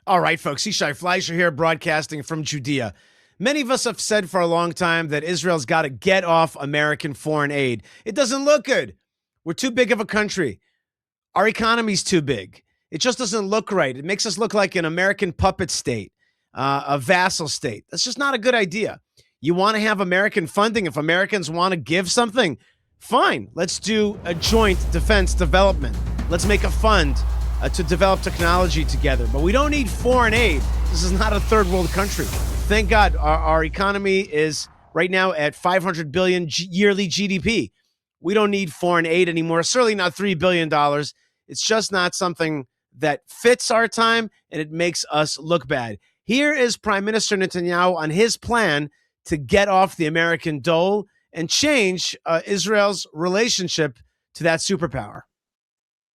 All right, folks, Yishai Fleischer here, broadcasting from Judea. Many of us have said for a long time that Israel's got to get off American foreign aid. It doesn't look good. We're too big of a country. Our economy's too big. It just doesn't look right. It makes us look like an American puppet state, a vassal state. That's just not a good idea. You want to have American funding. If Americans want to give something, fine. Let's do a joint defense development. Let's make a fund to develop technology together. But we don't need foreign aid. This is not a third world country. Thank God our economy is right now at 500 billion yearly GDP. We don't need foreign aid anymore. Certainly not $3 billion. It's just not something that fits our time, and it makes us look bad. Here is Prime Minister Netanyahu on his plan to get off the American dole and change Israel's relationship to that superpower.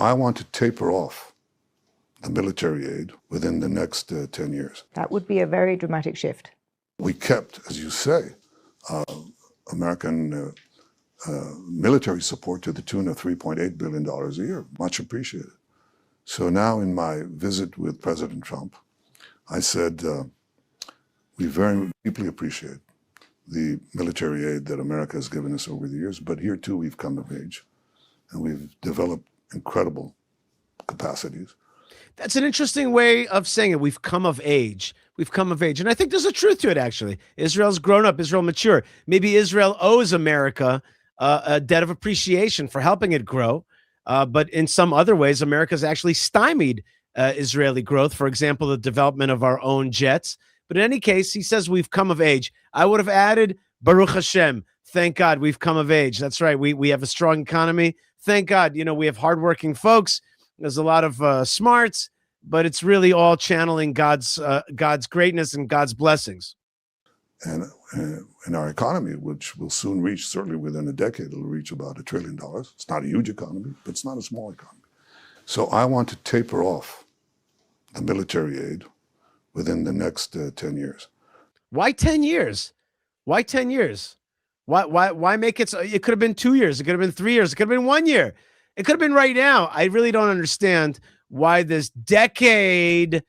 I want to taper off the military aid within the next 10 years. That would be a very dramatic shift. We kept, as you say, American military support to the tune of $3.8 billion a year. Much appreciated. So now in my visit with President Trump, I said, we very deeply appreciate the military aid that America has given us over the years, but here too we've come of age and we've developed incredible capacities. That's an interesting way of saying it. We've come of age. We've come of age. And I think there's a truth to it, actually. Israel's grown up. Israel mature. Maybe Israel owes America a debt of appreciation for helping it grow. But in some other ways, America's actually stymied Israeli growth. For example, the development of our own jets. But in any case, he says we've come of age. I would have added, Baruch Hashem. Thank God we've come of age. That's right. We have a strong economy. Thank God, we have hardworking folks. There's a lot of smarts, but it's really all channeling God's greatness and God's blessings. And in our economy, which will soon reach, certainly within a decade, it'll reach about $1 trillion. It's not a huge economy, but it's not a small economy. So I want to taper off the military aid within the next 10 years. Why 10 years? Why 10 years? Why make it? It could have been 2 years. It could have been 3 years. It could have been 1 year. It could have been right now. I really don't understand why this decade-long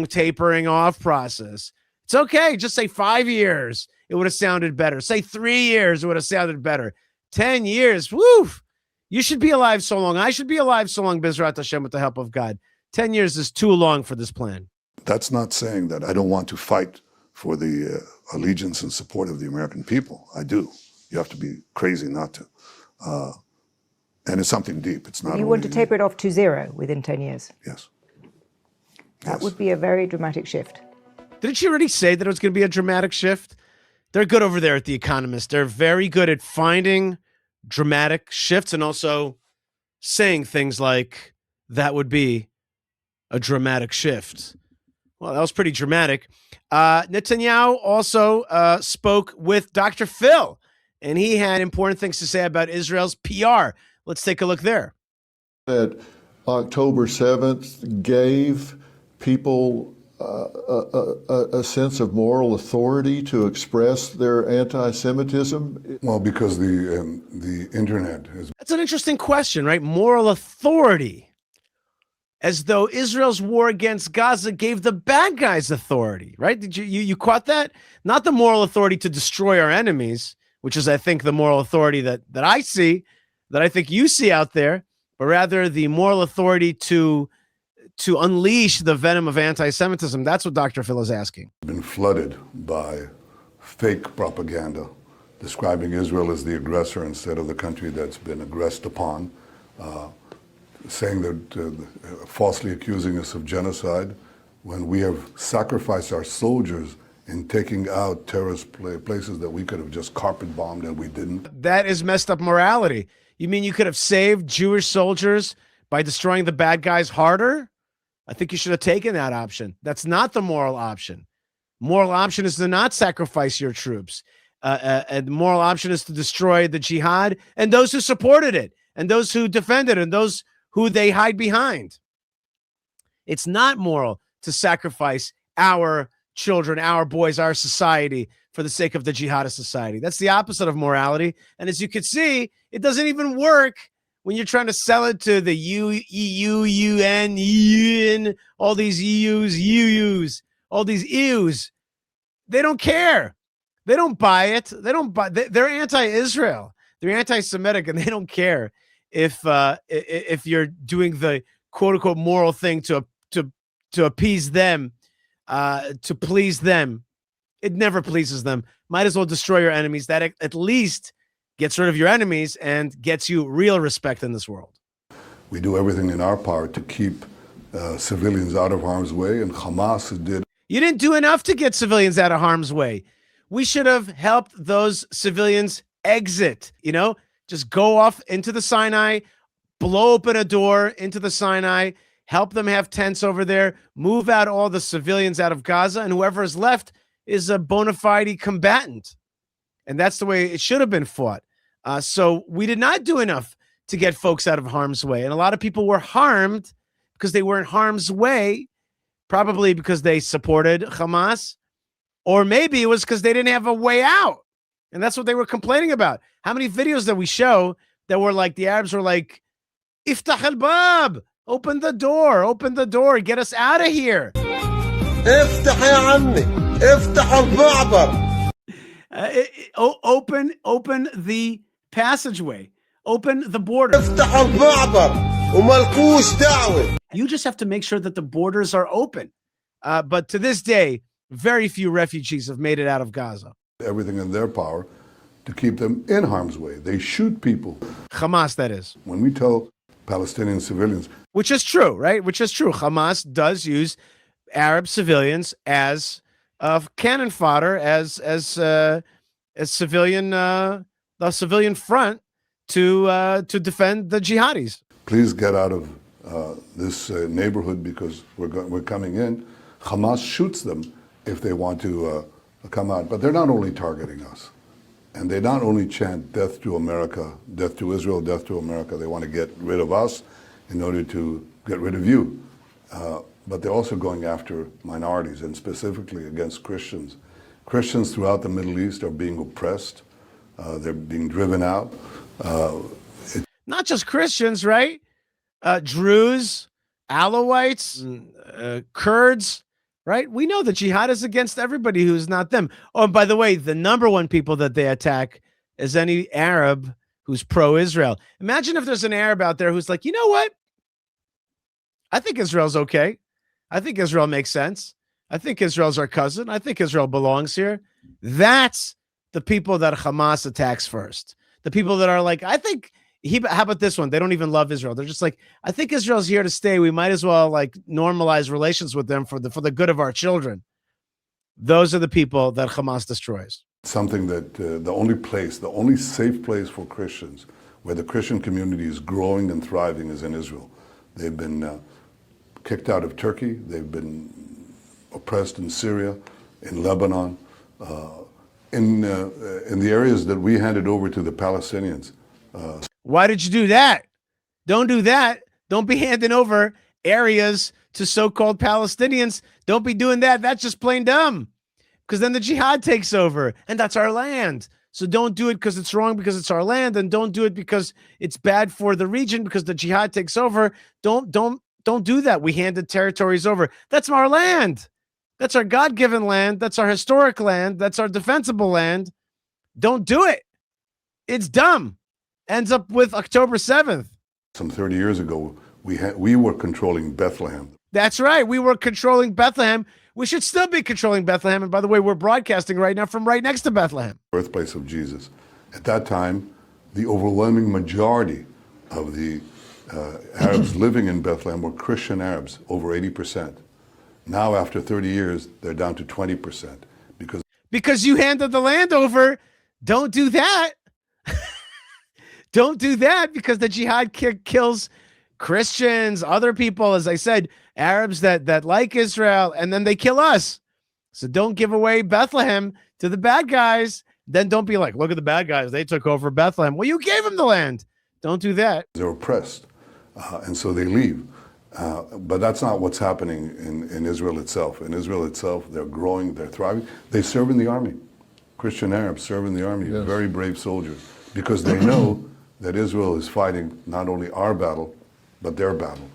tapering off process. It's okay. Just say 5 years. It would have sounded better. Say 3 years. It would have sounded better. 10 years. Woo! You should be alive so long. I should be alive so long, Bizrat Hashem, with the help of God. 10 years is too long for this plan. That's not saying that I don't want to fight for the allegiance and support of the American people. I do. You have to be crazy not to. And it's something deep. It's not. You want to taper it off to zero within 10 years? Yes. That would be a very dramatic shift. Didn't she already say that it was going to be a dramatic shift? They're good over there at The Economist. They're very good at finding dramatic shifts and also saying things like, that would be a dramatic shift. Well, that was pretty dramatic. Netanyahu also spoke with Dr. Phil, and he had important things to say about Israel's PR. Let's take a look there. That October 7th gave people a sense of moral authority to express their anti-Semitism? Well, because the internet has... That's an interesting question, right? Moral authority. As though Israel's war against Gaza gave the bad guys authority, right? Did you caught that? Not the moral authority to destroy our enemies, which is, I think, the moral authority that I see, that I think you see out there, but rather the moral authority to unleash the venom of anti-Semitism. That's what Dr. Phil is asking. Been flooded by fake propaganda describing Israel as the aggressor instead of the country that's been aggressed upon. Saying that, falsely accusing us of genocide, when we have sacrificed our soldiers in taking out terrorist places that we could have just carpet bombed and we didn't. That is messed up morality. You mean you could have saved Jewish soldiers by destroying the bad guys harder? I think you should have taken that option. That's not the moral option. Moral option is to not sacrifice your troops. And the moral option is to destroy the jihad and those who supported it and those who defended it and those who they hide behind. It's not moral to sacrifice our children, our boys, our society for the sake of the jihadist society. That's the opposite of morality. And as you can see, it doesn't even work when you're trying to sell it to the EU, UN, all these EUs, all these EUs, they don't care. They don't buy it. They're anti-Israel. They're anti-Semitic, and they don't care if you're doing the quote unquote moral thing to appease them, to please them. It never pleases them. Might as well destroy your enemies. That at least gets rid of your enemies and gets you real respect in this world. We do everything in our power to keep civilians out of harm's way, and Hamas did. You didn't do enough to get civilians out of harm's way. We should have helped those civilians exit, just go off into the Sinai, blow open a door into the Sinai, help them have tents over there, move out all the civilians out of Gaza, and whoever is left is a bona fide combatant. And that's the way it should have been fought. So we did not do enough to get folks out of harm's way. And a lot of people were harmed because they were in harm's way, probably because they supported Hamas, or maybe it was because they didn't have a way out. And that's what they were complaining about. How many videos that we show that were like, the Arabs were like, Iftah al-bab, open the door, get us out of here. افتح يا عمي افتح المعبر. Open the passageway. Open the border. افتح المعبر وملكوش دعوة. You just have to make sure that the borders are open. But to this day, very few refugees have made it out of Gaza. Everything in their power to keep them in harm's way. They shoot people. Hamas, that is. When we tell Palestinian civilians, which is true, right? Which is true. Hamas does use Arab civilians as cannon fodder, as civilian, the civilian front to defend the jihadis. please get out of this neighborhood because we're coming in. Hamas shoots them if they want to come out. But they're not only targeting us. And they not only chant death to America, death to Israel, death to America. They want to get rid of us in order to get rid of you. But they're also going after minorities, and specifically against Christians. Christians throughout the Middle East are being oppressed. They're being driven out. Not just Christians, right? Druze, Alawites, Kurds, right? We know that jihad is against everybody who's not them. Oh, and by the way, the number one people that they attack is any Arab who's pro-Israel. Imagine if there's an Arab out there who's like, you know what? I think Israel's okay. I think Israel makes sense. I think Israel's our cousin. I think Israel belongs here. That's the people that Hamas attacks first. The people that are like, I think, how about this one? They don't even love Israel. They're just like, I think Israel's here to stay. We might as well like normalize relations with them for the good of our children. Those are the people that Hamas destroys. Something that the only safe place for Christians, where the Christian community is growing and thriving, is in Israel. They've been kicked out of Turkey. They've been oppressed in Syria, in Lebanon, in the areas that we handed over to the Palestinians. Why did you do that? Don't do that. Don't be handing over areas to so-called Palestinians. Don't be doing that. That's just plain dumb. Because then the jihad takes over, and that's our land. So don't do it because it's wrong, because it's our land, and don't do it because it's bad for the region because the jihad takes over. Don't do that. We handed territories over. That's our land. That's our God-given land. That's our historic land. That's our defensible land. Don't do it. It's dumb. Ends up with October 7th. Some 30 years ago, we were controlling Bethlehem. That's right. We were controlling Bethlehem. We should still be controlling Bethlehem. And by the way, we're broadcasting right now from right next to Bethlehem. Birthplace of Jesus. At that time, the overwhelming majority of the Arabs living in Bethlehem were Christian Arabs, over 80%. Now, after 30 years, they're down to 20%. Because you handed the land over. Don't do that. Don't do that, because the jihad kills Christians, other people, as I said, Arabs that like Israel, and then they kill us. So don't give away Bethlehem to the bad guys. Then don't be like, look at the bad guys. They took over Bethlehem. Well, you gave them the land. Don't do that. They're oppressed, and so they leave. But that's not what's happening in Israel itself. In Israel itself, they're growing, they're thriving. They serve in the army. Christian Arabs serve in the army, yes. Very brave soldiers, because they know that Israel is fighting not only our battle, but their battle.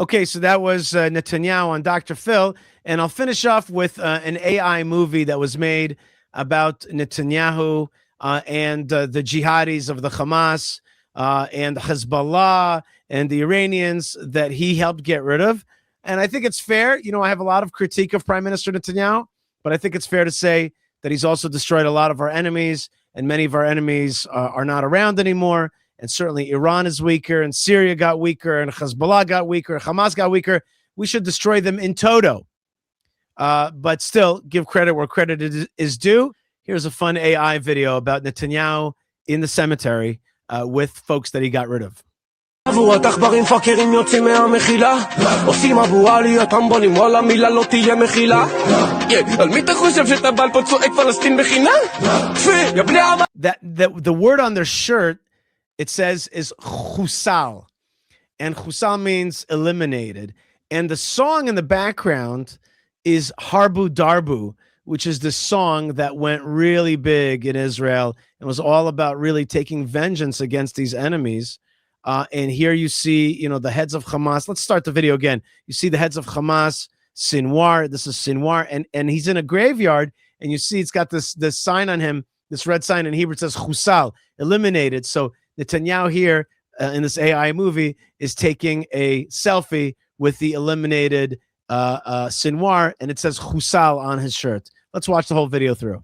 Okay, so that was Netanyahu on Dr. Phil. And I'll finish off with an AI movie that was made about Netanyahu and the jihadis of the Hamas and Hezbollah and the Iranians that he helped get rid of. And I think it's fair. You know, I have a lot of critique of Prime Minister Netanyahu, but I think it's fair to say that he's also destroyed a lot of our enemies, and many of our enemies are not around anymore. And certainly Iran is weaker, and Syria got weaker, and Hezbollah got weaker, Hamas got weaker. We should destroy them in toto. But still, give credit where credit is due. Here's a fun AI video about Netanyahu in the cemetery with folks that he got rid of. עכברים פאקרים יוצאים מהמחילה עושים עבור עליית טמבונים וואלה מילה לא תהיה מחילה על מי אתה חושב שאתה בעל פה צועק פלסטין בחינה? יא בני עמה The word on their shirt, it says, is chusal. And chusal means eliminated. And the song in the background is Harbu Darbu, which is the song that went really big in Israel and was all about really taking vengeance against these enemies. And here you see, you know, the heads of Hamas. Let's start the video again. You see the heads of Hamas, Sinwar. This is Sinwar. And he's in a graveyard. And you see it's got this sign on him, this red sign in Hebrew. It says Chusal, eliminated. So Netanyahu here in this AI movie is taking a selfie with the eliminated Sinwar. And it says Chusal on his shirt. Let's watch the whole video through.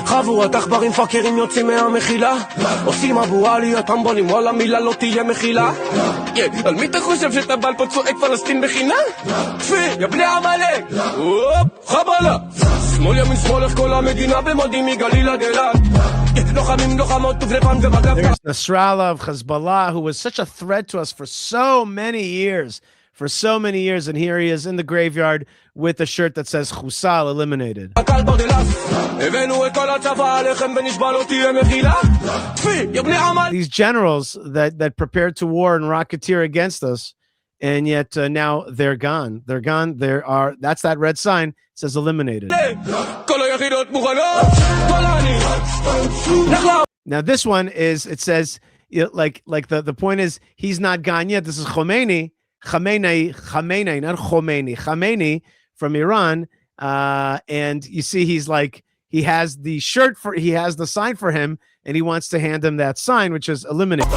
חבורת עכברים פאקרים יוצאים מהמחילה עושים עבור עליית טמבונים וואלה מילה לא תהיה מחילה על מי אתה חושב שאתה בעל פה צועק פלסטין בחינה? יא בני עמלק חבלה שמאל ימין שמאל איך כל המדינה במודים מגליל עד אילת לוחמים לוחמות ובני פן ובגב There's Nasrallah of Hezbollah, who was such a threat to us for so many years. And here he is in the graveyard with a shirt that says Chusal, eliminated. These generals that prepared to war and rocketeer against us, and yet now they're gone. They're gone. That's that red sign. It says eliminated. Now this one is, it says, like the point is, he's not gone yet. This is Khomeini, not Khomeini from Iran. And you see, he has the sign for him, and he wants to hand him that sign, which is eliminated.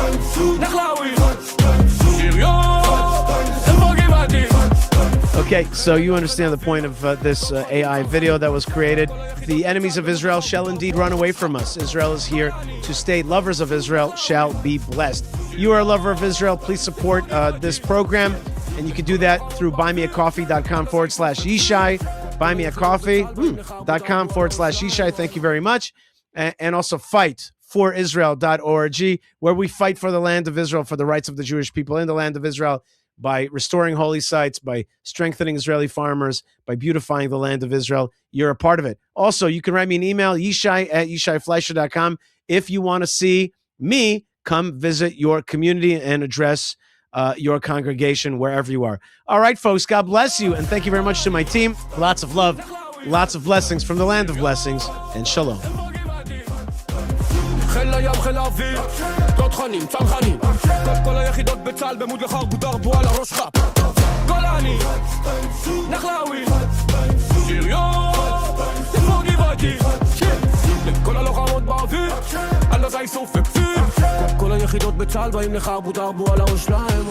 Okay, so you understand the point of this AI video that was created. The enemies of Israel shall indeed run away from us. Israel is here to stay. Lovers of Israel shall be blessed. You are a lover of Israel. Please support this program. And you can do that through buymeacoffee.com/Yishai. Buymeacoffee.com/Yishai. Thank you very much. And also fightforisrael.org, where we fight for the land of Israel, for the rights of the Jewish people in the land of Israel, by restoring holy sites, by strengthening Israeli farmers, by beautifying the land of Israel. You're a part of it. Also, you can write me an email, yishai@yishaifleischer.com. If you want to see me come visit your community and address your congregation wherever you are. All right, folks, God bless you. And thank you very much to my team. Lots of love, lots of blessings from the land of blessings, and shalom. חיל הים, חיל האוויר, תותחנים, צנחנים כל היחידות בצה"ל במוד לחרבו דרבו על הראש חפ גולני, נחלאווי, שריון, תפור גבעתי כל הלוחמות באוויר, על הזי סוף וכפיר כל היחידות בצה"ל באים לחרבו דרבו על הראש להם